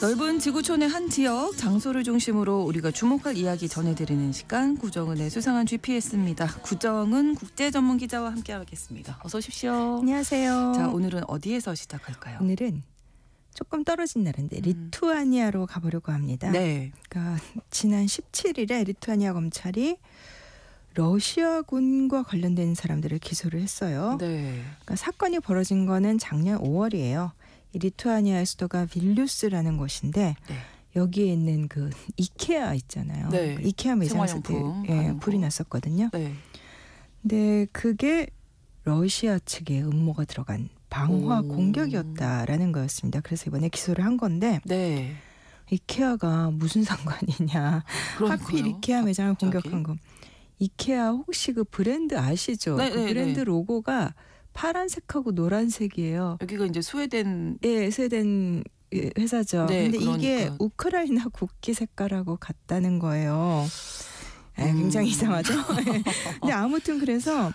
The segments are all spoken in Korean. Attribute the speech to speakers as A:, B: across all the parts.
A: 넓은 지구촌의 한 지역, 장소를 중심으로 우리가 주목할 이야기 전해드리는 시간, 구정은의 수상한 GPS입니다. 구정은 국제전문기자와 함께하겠습니다. 어서 오십시오.
B: 안녕하세요.
A: 자, 오늘은 어디에서 시작할까요?
B: 오늘은 조금 떨어진 나라인데 리투아니아로 가보려고 합니다.
A: 네.
B: 그러니까 지난 17일에 리투아니아 검찰이 러시아군과 관련된 사람들을 기소를 했어요.
A: 네.
B: 그러니까 사건이 벌어진 거는 작년 5월이에요. 이 리투아니아의 수도가 빌뉴스라는 곳인데
A: 네.
B: 여기에 있는 그 이케아 있잖아요.
A: 네.
B: 그 이케아 매장에서 불이 났었거든요.
A: 네.
B: 근데 그게 러시아 측의 음모가 들어간 방화 공격이었다라는 거였습니다. 그래서 이번에 기소를 한 건데
A: 네.
B: 이케아가 무슨 상관이냐. 하필 이케아 매장을 공격한 거. 이케아 혹시 그 브랜드 아시죠?
A: 네,
B: 그
A: 네,
B: 브랜드
A: 네.
B: 로고가 파란색하고 노란색이에요.
A: 여기가 이제 스웨덴.
B: 예, 스웨덴 회사죠.
A: 네,
B: 근데
A: 그러니까.
B: 이게 우크라이나 국기 색깔하고 같다는 거예요. 굉장히 이상하죠? 근데 아무튼 그래서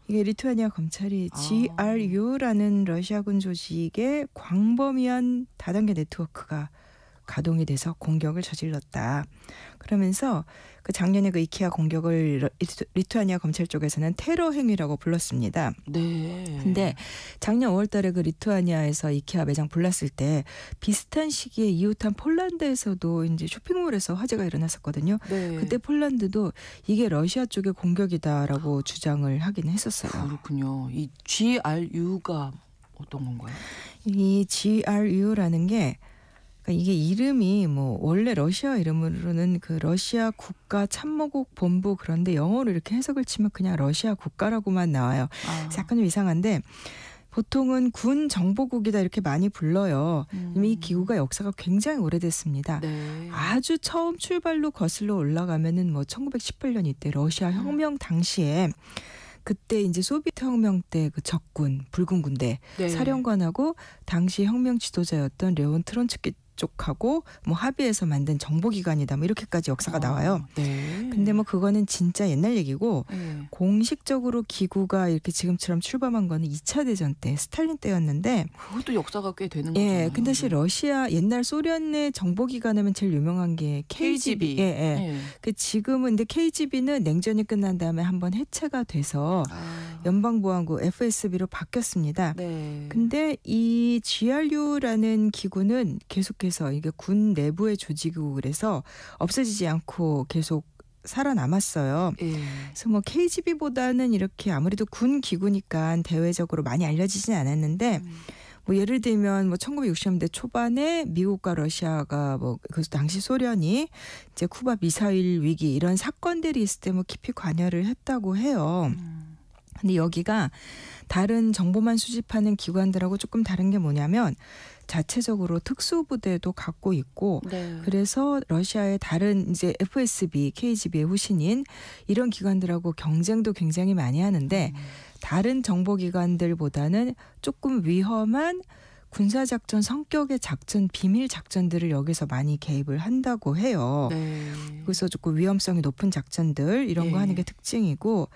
B: 이게 리투아니아 검찰이 GRU라는 러시아군 조직의 광범위한 다단계 네트워크가 가동이 돼서 공격을 저질렀다. 그러면서 그 작년에 그 이케아 공격을 리투아니아 검찰 쪽에서는 테러 행위라고 불렀습니다.
A: 네.
B: 근데 작년 5월 달에 그 리투아니아에서 이케아 매장 불났을 때 비슷한 시기에 이웃한 폴란드에서도 이제 쇼핑몰에서 화재가 일어났었거든요.
A: 네.
B: 그때 폴란드도 이게 러시아 쪽의 공격이다라고 주장을 하긴 했었어요.
A: 그렇군요. 이 GRU가 어떤 건가요?
B: 이 GRU라는 게 이게 이름이 뭐 원래 러시아 이름으로는 그 러시아 국가 참모국 본부, 그런데 영어로 이렇게 해석을 치면 그냥 러시아 국가라고만 나와요. 약간 좀 이상한데 보통은 군 정보국이다 이렇게 많이 불러요. 이 기구가 역사가 굉장히 오래됐습니다.
A: 네.
B: 아주 처음 출발로 거슬러 올라가면은 뭐 1918년 이때 러시아 혁명 당시에 그때 이제 소비에트 혁명 때 그 적군 붉은 군대
A: 네.
B: 사령관하고 당시 혁명 지도자였던 레온 트론츠키 쪽하고 뭐 합의해서 만든 정보기관이다 뭐 이렇게까지 역사가 나와요.
A: 네.
B: 근데 뭐 그거는 진짜 옛날 얘기고
A: 네.
B: 공식적으로 기구가 이렇게 지금처럼 출범한 거는 2차 대전 때 스탈린 때였는데
A: 그것도 역사가 꽤 되는
B: 예,
A: 거잖아요.
B: 근데 사실 러시아 옛날 소련의 정보기관하면 제일 유명한 게 KGB. 예, 예.
A: 네.
B: 그 지금은 근데 KGB는 냉전이 끝난 다음에 한번 해체가 돼서 연방보안국 FSB로 바뀌었습니다.
A: 네.
B: 근데 이 GRU라는 기구는 계속해서 이게 군 내부의 조직이고 그래서 없어지지 않고 계속 살아남았어요.
A: 예.
B: 그래서 뭐 KGB보다는 이렇게 아무래도 군 기구니까 대외적으로 많이 알려지진 않았는데 뭐 예를 들면 뭐 1960년대 초반에 미국과 러시아가 뭐 그 당시 소련이 이제 쿠바 미사일 위기 이런 사건들이 있을 때 뭐 깊이 관여를 했다고 해요. 근데 여기가 다른 정보만 수집하는 기관들하고 조금 다른 게 뭐냐면 자체적으로 특수부대도 갖고 있고
A: 네.
B: 그래서 러시아의 다른 이제 FSB, KGB의 후신인 이런 기관들하고 경쟁도 굉장히 많이 하는데 다른 정보기관들보다는 조금 위험한 군사작전 성격의 작전, 비밀 작전들을 여기서 많이 개입을 한다고 해요.
A: 네.
B: 그래서 조금 위험성이 높은 작전들 이런 거
A: 예.
B: 하는 게 특징이고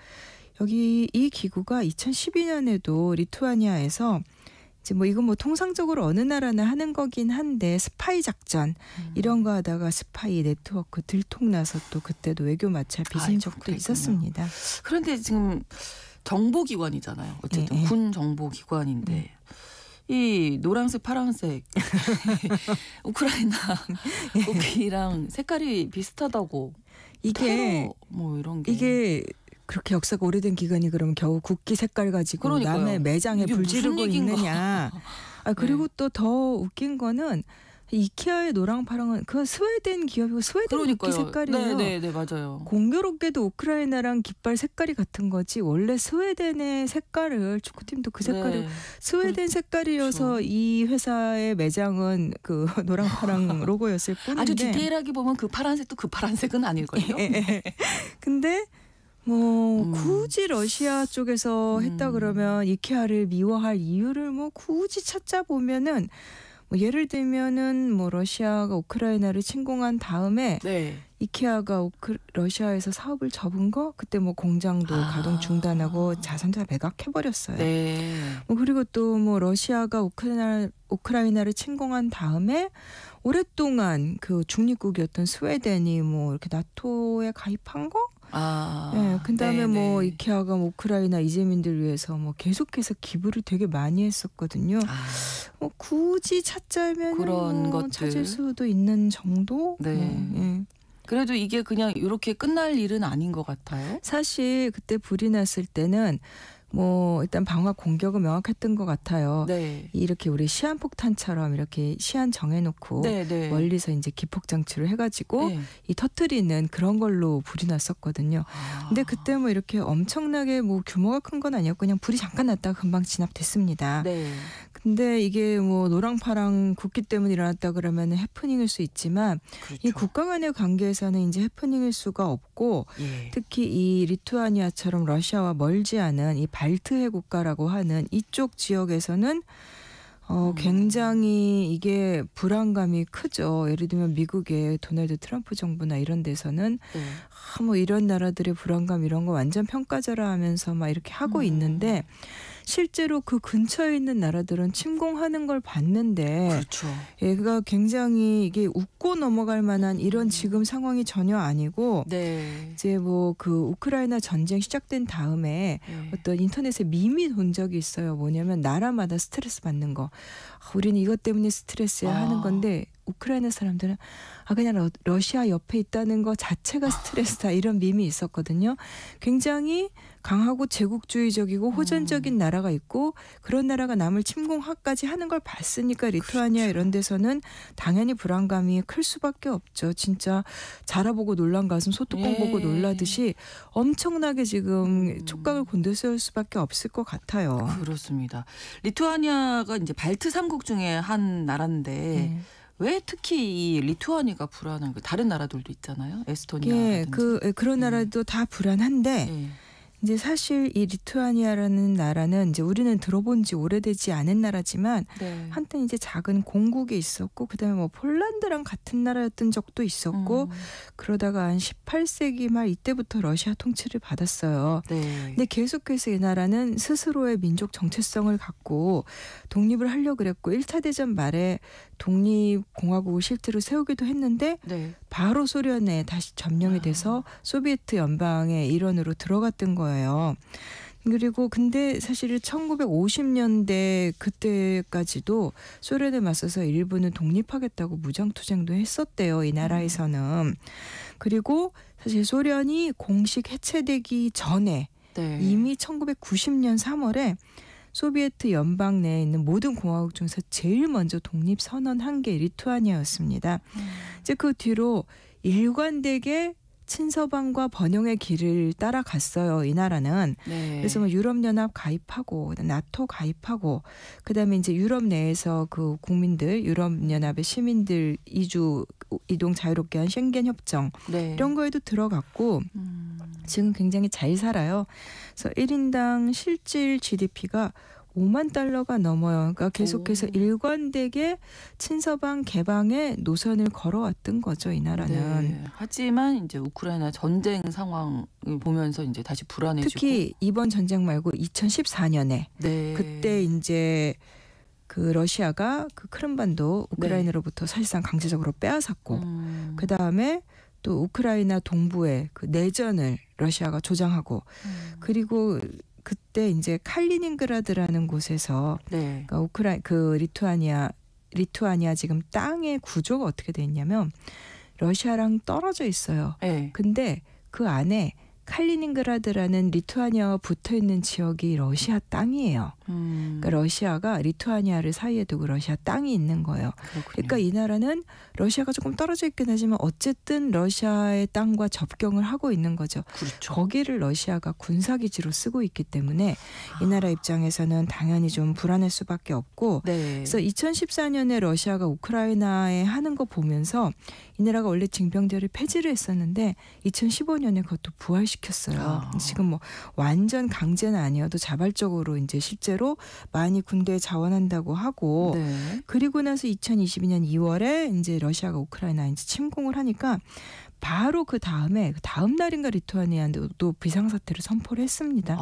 B: 여기 이 기구가 2012년에도 리투아니아에서 이제 뭐 이건 뭐 통상적으로 어느 나라나 하는 거긴 한데 스파이 작전 이런 거 하다가 스파이 네트워크 들통나서 또 그때도 외교 마찰 빚은 적도
A: 그랬군요.
B: 있었습니다.
A: 그런데 지금 정보기관이잖아요. 어쨌든
B: 네.
A: 군 정보기관인데 이 노란색, 파란색 우크라이나 국기랑 색깔이 비슷하다고
B: 이게
A: 테러 뭐 이런 게
B: 이게 그렇게 역사가 오래된 기관이 그러면 겨우 국기 색깔 가지고
A: 그러니까요.
B: 남의 매장에
A: 이게
B: 불
A: 무슨
B: 지르고
A: 얘기인가.
B: 있느냐. 그리고 또 더 웃긴 거는 이케아의 노랑파랑은 그건 스웨덴 기업이고 스웨덴 국기 색깔이에요.
A: 네, 맞아요.
B: 공교롭게도 우크라이나랑 깃발 색깔이 같은 거지 원래 스웨덴의 색깔을 축구팀도 그 색깔이
A: 네.
B: 스웨덴 색깔이어서
A: 그렇죠.
B: 이 회사의 매장은 그 노랑파랑 로고였을 뿐인데
A: 아주 디테일하게 보면 그 파란색도 그 파란색은 아닐걸요.
B: 근데 뭐 굳이 러시아 쪽에서 했다 그러면 이케아를 미워할 이유를 뭐 굳이 찾자 보면은 뭐 예를 들면은 뭐 러시아가 우크라이나를 침공한 다음에
A: 네.
B: 이케아가 러시아에서 사업을 접은 거 그때 뭐 공장도 가동 중단하고 자산도 다 매각해버렸어요.
A: 네.
B: 뭐 그리고 또 뭐 러시아가 우크라이나를 침공한 다음에 오랫동안 그 중립국이었던 스웨덴이 뭐 이렇게 나토에 가입한 거? 네, 그다음에
A: 네네.
B: 뭐 이케아가 뭐 우크라이나 이재민들 위해서 뭐 계속해서 기부를 되게 많이 했었거든요. 뭐 굳이 찾자면
A: 그런
B: 뭐
A: 것들.
B: 찾을 수도 있는 정도.
A: 네.
B: 예.
A: 그래도 이게 그냥 이렇게 끝날 일은 아닌 것 같아요.
B: 사실 그때 불이 났을 때는 뭐 일단 방화 공격은 명확했던 것 같아요.
A: 네.
B: 이렇게 우리 시한폭탄처럼 이렇게 시한 정해놓고
A: 네, 네.
B: 멀리서 이제 기폭 장치를 해가지고
A: 네.
B: 이 터트리는 그런 걸로 불이 났었거든요. 근데 그때 뭐 이렇게 엄청나게 뭐 규모가 큰 건 아니었고 그냥 불이 잠깐 났다가 금방 진압됐습니다.
A: 네.
B: 근데 이게 뭐 노랑파랑 국기 때문에 일어났다 그러면 해프닝일 수 있지만
A: 그렇죠.
B: 이 국가 간의 관계에서는 이제 해프닝일 수가 없고
A: 예.
B: 특히 이 리투아니아처럼 러시아와 멀지 않은 이 발트해 국가라고 하는 이쪽 지역에서는 굉장히 이게 불안감이 크죠. 예를 들면 미국의 도널드 트럼프 정부나 이런 데서는
A: 네.
B: 뭐 이런 나라들의 불안감 이런 거 완전 평가절하 하면서 막 이렇게 하고 있는데 실제로 그 근처에 있는 나라들은 침공하는 걸 봤는데
A: 그렇죠.
B: 얘가 굉장히 이게 웃고 넘어갈 만한 이런 지금 상황이 전혀 아니고
A: 네.
B: 이제 뭐 그 우크라이나 전쟁 시작된 다음에
A: 네.
B: 어떤 인터넷에 밈이 돈 적이 있어요. 뭐냐면 나라마다 스트레스 받는 거. 우리는 이것 때문에 스트레스야 하는 건데 우크라이나 사람들은 그냥 러시아 옆에 있다는 거 자체가 스트레스다 이런 밈이 있었거든요. 굉장히 강하고 제국주의적이고 호전적인 나라가 있고 그런 나라가 남을 침공하까지 하는 걸 봤으니까 리투아니아 이런 데서는 당연히 불안감이 클 수밖에 없죠. 진짜 자라보고 놀란 가슴 소뚜껑 보고 놀라듯이 엄청나게 지금 촉각을 곤두세울 수밖에 없을 것 같아요.
A: 그렇습니다. 리투아니아가 이제 발트 3국 중에 한 나라인데 왜 특히 이 리투아니아가 불안한 거? 다른 나라들도 있잖아요. 에스토니아라든지.
B: 그런 나라도 다 불안한데
A: 예.
B: 이제 사실 이 리투아니아라는 나라는 이제 우리는 들어본 지 오래되지 않은 나라지만
A: 네.
B: 한때 이제 작은 공국에 있었고 그다음에 뭐 폴란드랑 같은 나라였던 적도 있었고 그러다가 한 18세기 말 이때부터 러시아 통치를 받았어요.
A: 네.
B: 근데 계속해서 이 나라는 스스로의 민족 정체성을 갖고 독립을 하려고 그랬고 1차 대전 말에 독립공화국을 실제로 세우기도 했는데
A: 네.
B: 바로 소련에 다시 점령이 돼서 소비에트 연방의 일원으로 들어갔던 거예요. 그리고 근데 사실 1950년대 그때까지도 소련에 맞서서 일부는 독립하겠다고 무장투쟁도 했었대요. 이 나라에서는. 그리고 사실 소련이 공식 해체되기 전에
A: 네.
B: 이미 1990년 3월에 소비에트 연방 내에 있는 모든 공화국 중에서 제일 먼저 독립 선언한 게 리투아니아였습니다. 이제 그 뒤로 일관되게 친서방과 번영의 길을 따라갔어요. 이 나라는.
A: 네.
B: 그래서 뭐 유럽연합 가입하고 나토 가입하고 그다음에 이제 유럽 내에서 그 국민들 유럽연합의 시민들 이동 자유롭게 한 쉥겐 협정
A: 네.
B: 이런 거에도 들어갔고 지금 굉장히 잘 살아요. 그래서 1인당 실질 GDP가 5만 달러가 넘어요. 그러니까 계속해서 일관되게 친서방 개방의 노선을 걸어왔던 거죠, 이 나라는.
A: 네. 하지만 이제 우크라이나 전쟁 상황을 보면서 이제 다시 불안해지고
B: 특히 이번 전쟁 말고 2014년에
A: 네.
B: 그때 이제 그 러시아가 그 크림반도 우크라이나로부터 사실상 강제적으로 빼앗았고 그 다음에 또 우크라이나 동부의 그 내전을 러시아가 조장하고 그리고 그때 이제 칼리닝그라드라는 곳에서
A: 네.
B: 그러니까 리투아니아 지금 땅의 구조가 어떻게 돼 있냐면 러시아랑 떨어져 있어요.
A: 네.
B: 근데 그 안에 칼리닝그라드라는 리투아니아와 붙어 있는 지역이 러시아 땅이에요. 그러니까 러시아가 리투아니아를 사이에 두고 러시아 땅이 있는 거예요.
A: 그렇군요.
B: 그러니까 이 나라는 러시아가 조금 떨어져 있긴 하지만 어쨌든 러시아의 땅과 접경을 하고 있는 거죠.
A: 그렇죠.
B: 거기를 러시아가 군사기지로 쓰고 있기 때문에 이 나라 입장에서는 당연히 좀 불안할 수밖에 없고
A: 네.
B: 그래서 2014년에 러시아가 우크라이나에 하는 거 보면서 이 나라가 원래 징병제를 폐지를 했었는데 2015년에 그것도 부활시켰어요. 지금 뭐 완전 강제는 아니어도 자발적으로 이제 실제로 많이 군대에 자원한다고 하고
A: 네.
B: 그리고 나서 2022년 2월에 이제 러시아가 우크라이나 이제 침공을 하니까 바로 그 다음에 다음 날인가 리투아니아도 비상사태를 선포를 했습니다.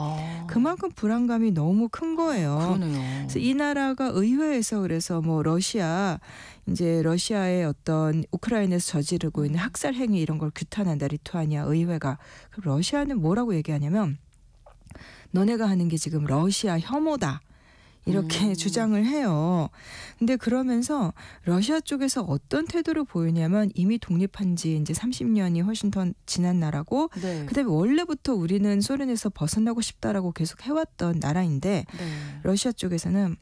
B: 그만큼 불안감이 너무 큰 거예요.
A: 그러네요.
B: 그래서 이 나라가 의회에서 그래서 뭐 러시아의 어떤 우크라이나에서 저지르고 있는 학살 행위 이런 걸 규탄한다. 리투아니아 의회가. 그럼 러시아는 뭐라고 얘기하냐면 너네가 하는 게 지금 러시아 혐오다. 이렇게 주장을 해요. 근데 그러면서 러시아 쪽에서 어떤 태도를 보이냐면 이미 독립한 지 이제 30년이 훨씬 더 지난 나라고
A: 네.
B: 그다음에 원래부터 우리는 소련에서 벗어나고 싶다라고 계속 해왔던 나라인데
A: 네.
B: 러시아 쪽에서는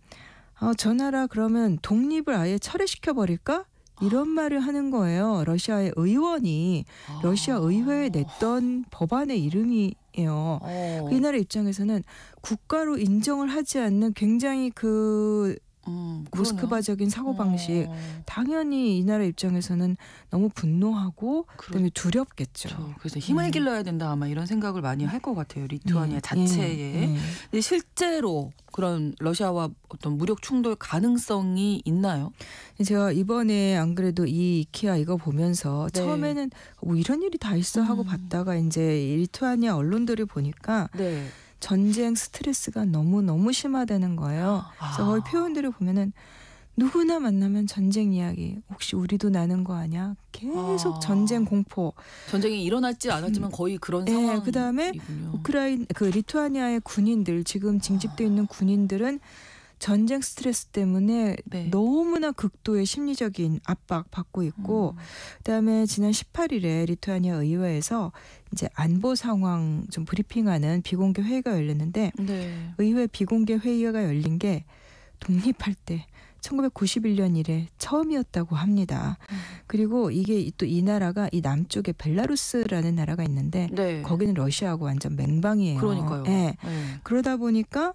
B: 저 나라 그러면 독립을 아예 철회시켜 버릴까? 이런 말을 하는 거예요. 러시아의 의원이 러시아 의회에 냈던 법안의 이름이에요. 이 나라 입장에서는 국가로 인정을 하지 않는 굉장히 모스크바적인 사고방식. 당연히 이 나라 입장에서는 너무 분노하고 그다음에 두렵겠죠.
A: 그래서 힘을 길러야 된다 아마 이런 생각을 많이 할 것 같아요. 리투아니아 자체에. 근데 실제로 그런 러시아와 어떤 무력 충돌 가능성이 있나요?
B: 제가 이번에 안 그래도 이 이케아 이거 보면서
A: 네.
B: 처음에는 뭐 이런 일이 다 있어 하고 봤다가 이제 리투아니아 언론들을 보니까
A: 네.
B: 전쟁 스트레스가 너무 심하다는 거예요. 그래서 거기 표현들을 보면은 누구나 만나면 전쟁 이야기. 혹시 우리도 나는 거 아니야? 계속 전쟁 공포.
A: 전쟁이 일어날지 않았지만 거의 그런 상황이군요.
B: 그다음에 리투아니아의 군인들 지금 징집돼 있는 군인들은 전쟁 스트레스 때문에
A: 네.
B: 너무나 극도의 심리적인 압박 받고 있고 그다음에 지난 18일에 리투아니아 의회에서 이제 안보 상황 좀 브리핑하는 비공개 회의가 열렸는데
A: 네.
B: 의회 비공개 회의가 열린 게 독립할 때 1991년 이래 처음이었다고 합니다. 그리고 이게 또 이 나라가 이 남쪽에 벨라루스라는 나라가 있는데
A: 네.
B: 거기는 러시아하고 완전 맹방이에요.
A: 그러니까요.
B: 네.
A: 네.
B: 그러다 보니까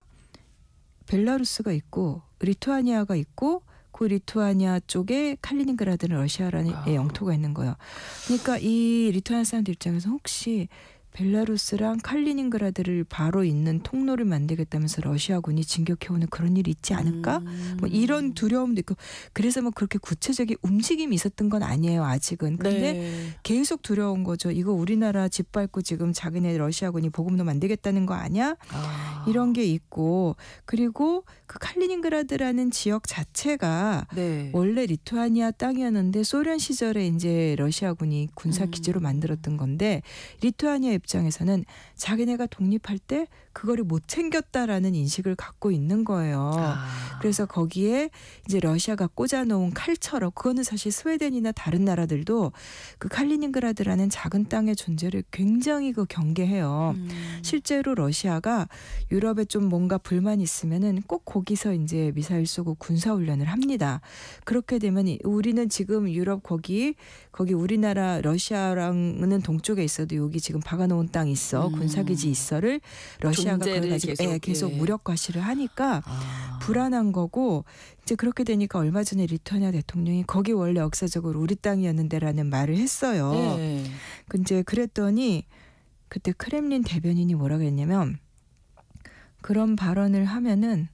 B: 벨라루스가 있고 리투아니아가 있고 그 리투아니아 쪽에 칼리닝그라드는 러시아라는 영토가 있는 거예요. 그러니까 이 리투아니아 사람들 입장에서 혹시 벨라루스랑 칼리닝그라드를 바로 있는 통로를 만들겠다면서 러시아군이 진격해오는 그런 일이 있지 않을까? 뭐 이런 두려움도 있고 그래서 뭐 그렇게 구체적인 움직임이 있었던 건 아니에요 아직은. 근데
A: 네.
B: 계속 두려운 거죠. 이거 우리나라 짓밟고 지금 자기네 러시아군이 보급로 만들겠다는 거 아니야? 이런 게 있고 그리고 그 칼리닝그라드라는 지역 자체가
A: 네.
B: 원래 리투아니아 땅이었는데 소련 시절에 이제 러시아군이 군사 기지로 만들었던 건데 리투아니아 입장에서는 자기네가 독립할 때 그거를 못 챙겼다라는 인식을 갖고 있는 거예요. 그래서 거기에 이제 러시아가 꽂아놓은 칼처럼 그거는 사실 스웨덴이나 다른 나라들도 그 칼리닝그라드라는 작은 땅의 존재를 굉장히 경계해요. 실제로 러시아가 유럽에 좀 뭔가 불만이 있으면은 꼭 거기서 이제 미사일 쏘고 군사훈련을 합니다. 그렇게 되면 우리는 지금 유럽 거기 우리나라 러시아랑은 동쪽에 있어도 여기 지금 박아놓은 땅 있어 군사기지 있어를 러시아가 그걸 가지고 계속 무력 과시를 하니까 불안한 거고 이제 그렇게 되니까 얼마 전에 리투아니아 대통령이 거기 원래 역사적으로 우리 땅이었는데라는 말을 했어요.
A: 네.
B: 이제 그랬더니 그때 크렘린 대변인이 뭐라고 했냐면 그런 발언을 하면은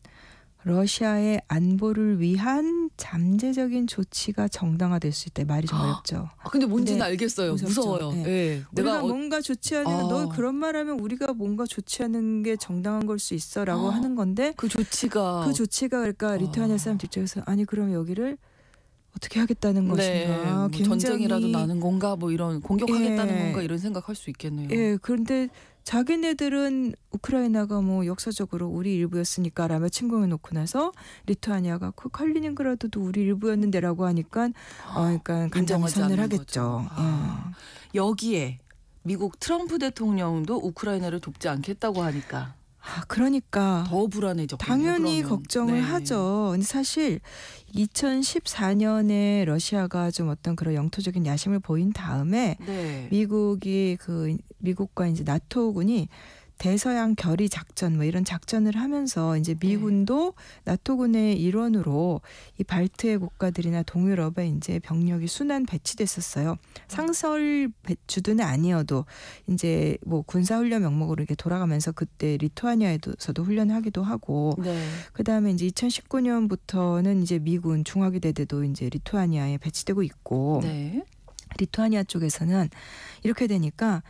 B: 러시아의 안보를 위한 잠재적인 조치가 정당화될 수 있다. 말이 좀 어렵죠.
A: 근데 뭔지는 알겠어요.
B: 무섭죠.
A: 무서워요.
B: 네.
A: 네.
B: 내가 뭔가 조치하는 너 그런 말하면 우리가 뭔가 조치하는 게 정당한 걸 수 있어라고 하는 건데
A: 그 조치가
B: 그러니까 리투아니아 사람들 입장에서 아니 그럼 여기를 어떻게 하겠다는 것인가.
A: 뭐
B: 굉장히
A: 전쟁이라도 나는 건가 뭐 이런 공격하겠다는 건가 이런 생각할 수 있겠네요.
B: 예, 그런데 자기네들은 우크라이나가 뭐 역사적으로 우리 일부였으니까라며 침공해 놓고 나서 리투아니아가 그 칼리닝그라드도 우리 일부였는데라고 하니까 그러니까 간장선을 하겠죠.
A: 여기에 미국 트럼프 대통령도 우크라이나를 돕지 않겠다고 하니까
B: 그러니까
A: 더 불안해졌군요.
B: 당연히
A: 그러면.
B: 걱정을 하죠. 근데 사실 2014년에 러시아가 좀 어떤 그런 영토적인 야심을 보인 다음에 미국과 이제 나토군이 대서양 결의 작전 뭐 이런 작전을 하면서 이제 미군도 나토군의 일원으로 이 발트해 국가들이나 동유럽에 이제 병력이 순환 배치됐었어요. 상설 주둔은 아니어도 이제 뭐 군사 훈련 명목으로 이렇게 돌아가면서 그때 리투아니아에서도 훈련하기도 하고
A: 네.
B: 그다음에 이제 2019년부터는 이제 미군 중화기대대도 이제 리투아니아에 배치되고 있고
A: 네.
B: 리투아니아 쪽에서는 이렇게 되니까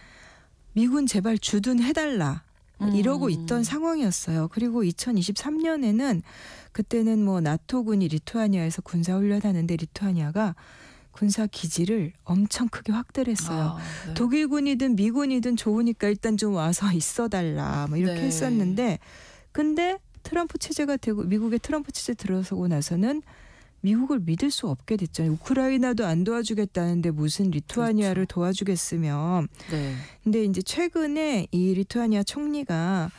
B: 미군 제발 주둔해달라 이러고 있던 상황이었어요. 그리고 2023년에는 그때는 뭐 나토군이 리투아니아에서 군사훈련하는데 리투아니아가 군사 기지를 엄청 크게 확대를 했어요.
A: 네.
B: 독일군이든 미군이든 좋으니까 일단 좀 와서 있어달라 뭐 이렇게
A: 네.
B: 했었는데 근데 트럼프 체제가 되고 미국의 트럼프 체제 들어서고 나서는 미국을 믿을 수 없게 됐죠. 우크라이나도 안 도와주겠다는데 무슨 리투아니아를
A: 그렇죠.
B: 도와주겠으며.
A: 네.
B: 근데 이제 최근에 이 리투아니아 총리가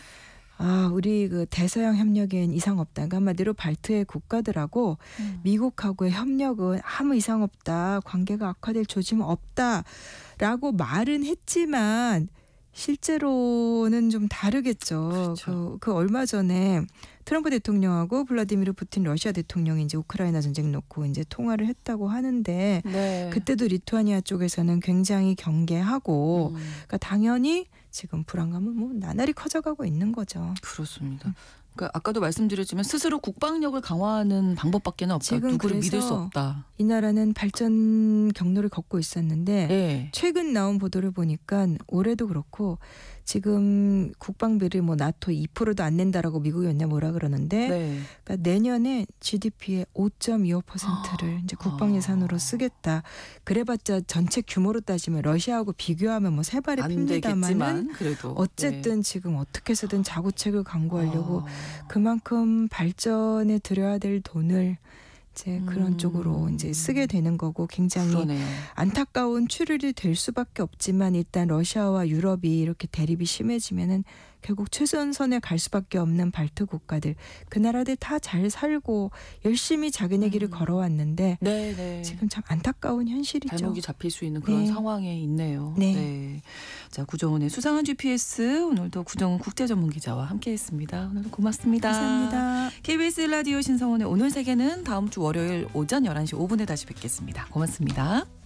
B: 우리 그 대서양 협력엔 이상 없다. 그러니까 한마디로 발트해 국가들하고 미국하고의 협력은 아무 이상 없다. 관계가 악화될 조짐은 없다라고 말은 했지만 실제로는 좀 다르겠죠.
A: 그렇죠.
B: 그 얼마 전에 트럼프 대통령하고 블라디미르 푸틴 러시아 대통령이 이제 우크라이나 전쟁 놓고 이제 통화를 했다고 하는데
A: 네.
B: 그때도 리투아니아 쪽에서는 굉장히 경계하고 그러니까 당연히 지금 불안감은 뭐 나날이 커져가고 있는 거죠.
A: 그렇습니다. 그러니까 아까도 말씀드렸지만 스스로 국방력을 강화하는 방법밖에는 없다.
B: 지금
A: 누구를 믿을 수
B: 그래서
A: 없다.
B: 이 나라는 발전 경로를 걷고 있었는데
A: 네.
B: 최근 나온 보도를 보니까 올해도 그렇고 지금 국방비를 뭐 나토 2%도 안 낸다라고 미국이 맨날 뭐라 그러는데
A: 네.
B: 그러니까 내년에 GDP의 5.25%를 이제 국방 예산으로 쓰겠다. 그래봤자 전체 규모로 따지면 러시아하고 비교하면 뭐 세 발의
A: 안
B: 핍니다만은
A: 되겠지만 그래도
B: 어쨌든 지금 어떻게 해서든 자구책을 강구하려고
A: 아.
B: 그만큼 발전에 들여야 될 돈을 이제 그런 쪽으로 이제 쓰게 되는 거고 굉장히
A: 그러네요.
B: 안타까운 추출이 될 수밖에 없지만 일단 러시아와 유럽이 이렇게 대립이 심해지면은 결국 최전선에 갈 수밖에 없는 발트 국가들 그 나라들 다 잘 살고 열심히 자기네 길을 걸어왔는데
A: 네, 네.
B: 지금 참 안타까운 현실이죠.
A: 발목이 잡힐 수 있는 그런
B: 네.
A: 상황에 있네요.
B: 네.
A: 자, 구정은의 수상한 GPS 오늘도 구정은 국제전문기자와 함께했습니다. 오늘도 고맙습니다.
B: 감사합니다.
A: KBS 라디오 신성원의 오늘 세계는 다음 주 월요일 오전 11시 5분에 다시 뵙겠습니다. 고맙습니다.